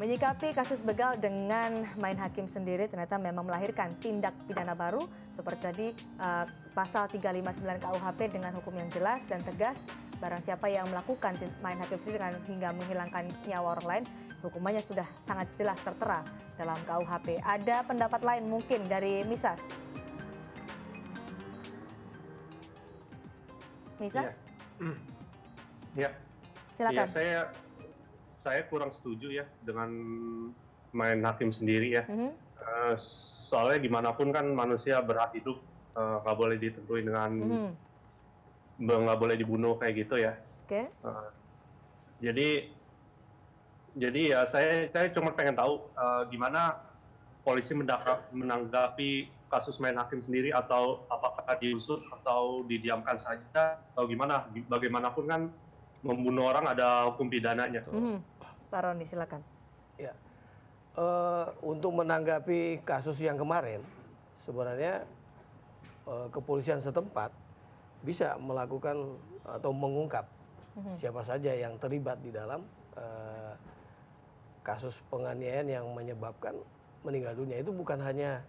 Menyikapi kasus begal dengan main hakim sendiri ternyata memang melahirkan tindak pidana baru seperti tadi pasal 359 KUHP dengan hukum yang jelas dan tegas. Barang siapa yang melakukan main hakim sendiri hingga menghilangkan nyawa orang lain, hukumannya sudah sangat jelas tertera dalam KUHP. Ada pendapat lain mungkin dari Misas? Misas? Ya. Silakan. Ya, saya kurang setuju ya dengan main hakim sendiri ya. Soalnya gimana pun kan manusia berhak hidup, nggak boleh ditentuin dengan nggak boleh dibunuh kayak gitu ya. Oke. Jadi ya saya cuma pengen tahu gimana polisi menanggapi kasus main hakim sendiri, atau apakah diusut atau didiamkan saja atau gimana. Bagaimanapun kan membunuh orang ada hukum pidananya. Pak Roni, silakan. Ya, untuk menanggapi kasus yang kemarin, sebenarnya kepolisian setempat bisa melakukan atau mengungkap siapa saja yang terlibat di dalam kasus penganiayaan yang menyebabkan meninggal dunia. Itu bukan hanya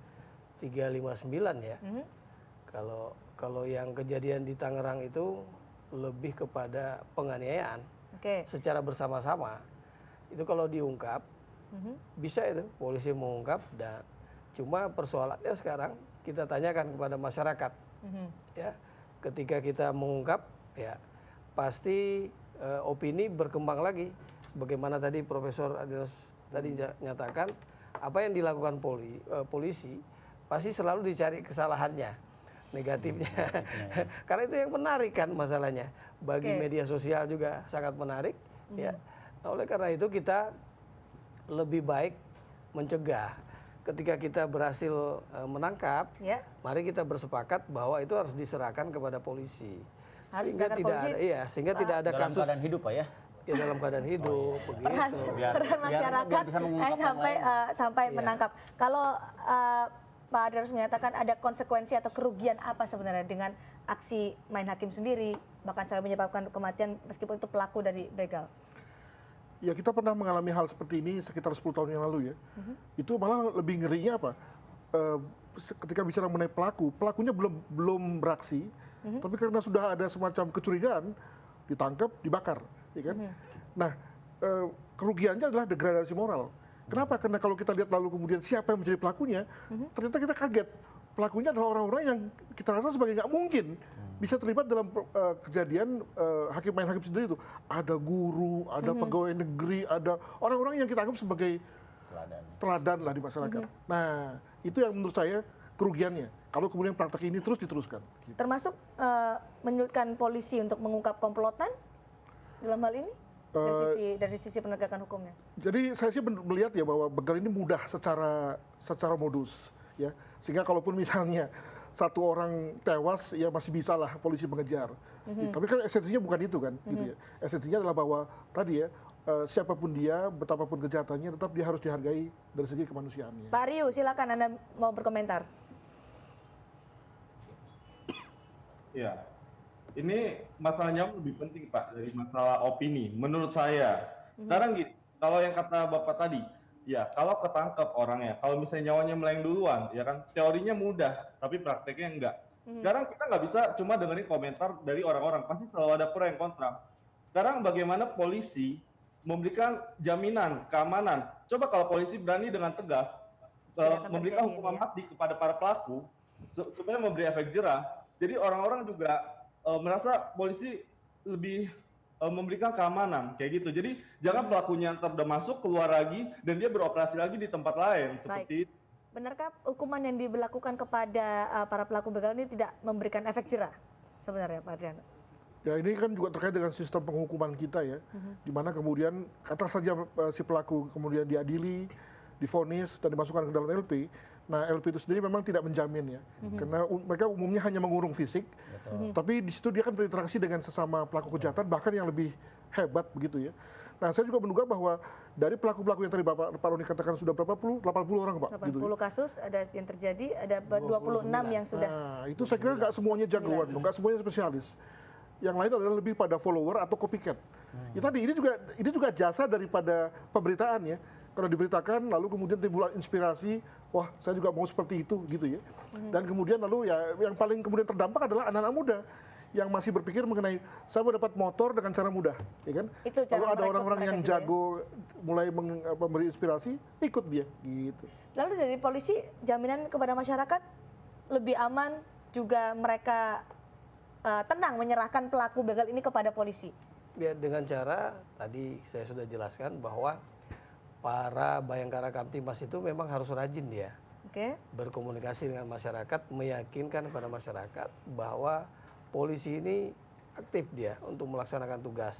359 ya. Kalau yang kejadian di Tangerang itu lebih kepada penganiayaan secara bersama-sama. Itu kalau diungkap, bisa itu polisi mengungkap, dan cuma persoalannya sekarang kita tanyakan kepada masyarakat. Ya, ketika kita mengungkap, ya pasti opini berkembang lagi. Bagaimana tadi Profesor Adinus tadi nyatakan, apa yang dilakukan polisi pasti selalu dicari kesalahannya, negatifnya. Karena itu yang menarik kan masalahnya. Bagi media sosial juga sangat menarik. Ya. Oleh karena itu kita lebih baik mencegah. Ketika kita berhasil menangkap, mari kita bersepakat bahwa itu harus diserahkan kepada polisi. Sehingga tidak ada kasus dalam keadaan hidup, Pak ya. Ya, dalam keadaan hidup, begitu. Peran masyarakat sampai menangkap. Kalau Pak Adinus menyatakan ada konsekuensi atau kerugian apa sebenarnya dengan aksi main hakim sendiri, bahkan sampai menyebabkan kematian meskipun itu pelaku dari begal? Ya, kita pernah mengalami hal seperti ini sekitar 10 tahun yang lalu ya. Itu malah lebih ngerinya apa? Ketika bicara mengenai pelakunya belum beraksi, tapi karena sudah ada semacam kecurigaan, ditangkap, dibakar, ya kan? Nah, kerugiannya adalah degradasi moral. Kenapa? Karena kalau kita lihat lalu kemudian siapa yang menjadi pelakunya, ternyata kita kaget. Pelakunya adalah orang-orang yang kita rasa sebagai nggak mungkin bisa terlibat dalam kejadian main hakim sendiri itu. Ada guru, ada pegawai negeri, ada orang-orang yang kita anggap sebagai teladan lah di masyarakat. Nah, itu yang menurut saya kerugiannya. Kalau kemudian praktek ini terus diteruskan. Gitu. Termasuk menyulitkan polisi untuk mengungkap komplotan dalam hal ini? Dari sisi penegakan hukumnya. Jadi saya sih melihat ya bahwa begal ini mudah secara modus, ya, sehingga kalaupun misalnya satu orang tewas ya masih bisa lah polisi mengejar. Tapi kan esensinya bukan itu kan, gitu ya. Esensinya adalah bahwa tadi ya siapapun dia, betapapun kejahatannya, tetap dia harus dihargai dari segi kemanusiaannya. Pak Riu, silakan Anda mau berkomentar. Ya. Ini masalahnya lebih penting Pak dari masalah opini menurut saya. Sekarang gitu, kalau yang kata Bapak tadi, ya kalau ketangkep orangnya, kalau misalnya nyawanya meleng duluan, ya kan teorinya mudah, tapi prakteknya enggak. Sekarang kita nggak bisa cuma dengerin komentar dari orang-orang, pasti selalu ada pro yang kontra. Sekarang bagaimana polisi memberikan jaminan keamanan? Coba kalau polisi berani dengan tegas memberikan hukuman mati kepada para pelaku, supaya memberi efek jerah. Jadi orang-orang juga merasa polisi lebih memberikan keamanan kayak gitu. Jadi jangan pelakunya ntar udah masuk keluar lagi dan dia beroperasi lagi di tempat lain seperti itu. Benarkah hukuman yang diberlakukan kepada para pelaku begal ini tidak memberikan efek jerah sebenarnya, Pak Adrianus? Ya, ini kan juga terkait dengan sistem penghukuman kita ya, di mana kemudian kata saja si pelaku kemudian diadili, divonis dan dimasukkan ke dalam LP. Nah, LP itu sendiri memang tidak menjamin ya, karena mereka umumnya hanya mengurung fisik, tapi di situ dia kan berinteraksi dengan sesama pelaku kejahatan, bahkan yang lebih hebat begitu ya. Nah, saya juga menduga bahwa dari pelaku-pelaku yang tadi Pak Roni katakan sudah berapa puluh, 80 orang Pak. 80 gitu ya. kasus ada yang terjadi, ada 26 yang sudah. Nah, itu saya kira nggak semuanya jagoan, nggak semuanya spesialis. Yang lain adalah lebih pada follower atau copycat. Ya tadi ini juga jasa daripada pemberitaan ya. karena diberitakan, lalu kemudian timbul inspirasi, wah saya juga mau seperti itu gitu ya. Dan kemudian lalu ya yang paling kemudian terdampak adalah anak-anak muda yang masih berpikir mengenai saya mau dapat motor dengan cara mudah, ya kan? Itu cara Lalu ada merekrut orang-orang mereka yang juga ya? jago mulai memberi inspirasi, ikut dia gitu. Lalu dari polisi jaminan kepada masyarakat lebih aman juga mereka tenang menyerahkan pelaku begal ini kepada polisi. Ya dengan cara tadi saya sudah jelaskan bahwa para Bayangkara Kamtimas itu memang harus rajin dia Oke. berkomunikasi dengan masyarakat, meyakinkan kepada masyarakat bahwa polisi ini aktif dia untuk melaksanakan tugas.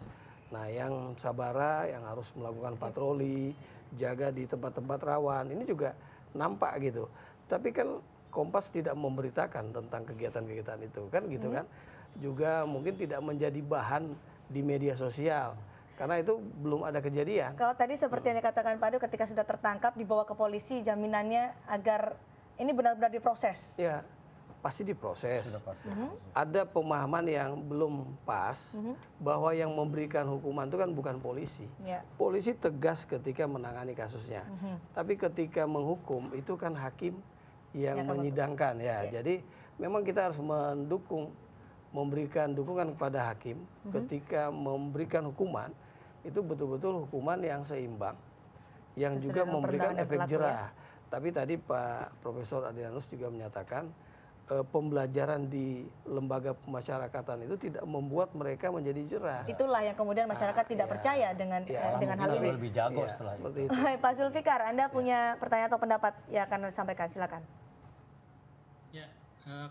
Nah, yang sabara yang harus melakukan patroli, jaga di tempat-tempat rawan, ini juga nampak gitu. Tapi kan Kompas tidak memberitakan tentang kegiatan-kegiatan itu, kan gitu kan. Juga mungkin tidak menjadi bahan di media sosial. Karena itu belum ada kejadian. Kalau tadi seperti yang dikatakan Pak Adu, ketika sudah tertangkap dibawa ke polisi, jaminannya agar ini benar-benar diproses. Ya, pasti diproses. Ada pemahaman yang belum pas bahwa yang memberikan hukuman itu kan bukan polisi. Ya. Polisi tegas ketika menangani kasusnya. Tapi ketika menghukum itu kan hakim yang menyidangkan ya. Jadi memang kita harus memberikan dukungan kepada hakim ketika memberikan hukuman itu betul-betul hukuman yang seimbang, yang Sesuai juga dengan memberikan perundangan yang efek berlaku, jerah. Tapi tadi Pak Profesor Adrianus juga menyatakan pembelajaran di lembaga pemasyarakatan itu tidak membuat mereka menjadi jerah. Itulah yang kemudian masyarakat tidak percaya dengan hal ini. Lebih jago Ya, setelah itu. seperti itu. Baik, Pak Zulfikar, Anda punya pertanyaan atau pendapat yang akan disampaikan, silakan. Ya,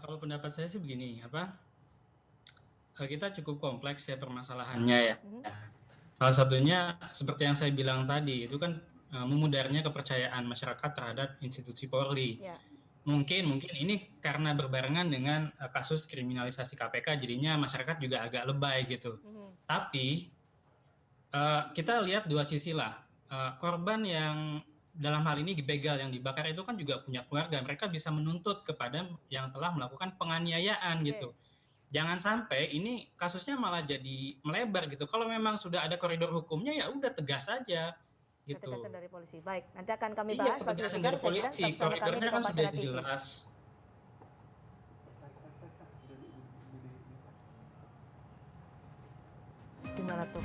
kalau pendapat saya sih begini, kita cukup kompleks ya permasalahannya ya. Salah satunya seperti yang saya bilang tadi, itu kan memudarnya kepercayaan masyarakat terhadap institusi Polri. Ya. Mungkin ini karena berbarengan dengan kasus kriminalisasi KPK, jadinya masyarakat juga agak lebay gitu. Tapi kita lihat dua sisi lah. Korban yang dalam hal ini dibegal, yang dibakar itu kan juga punya keluarga. Mereka bisa menuntut kepada yang telah melakukan penganiayaan gitu. Jangan sampai ini kasusnya malah jadi melebar gitu. Kalau memang sudah ada koridor hukumnya ya udah tegas saja gitu. Ketegasan dari polisi. Baik, nanti akan kami Iya, bahas Pak ketegasan Zulfikar. dari Saya kira polisi, tetap bersama kami di koridornya kan Kompas sudah TV. jelas. Gimana tuh?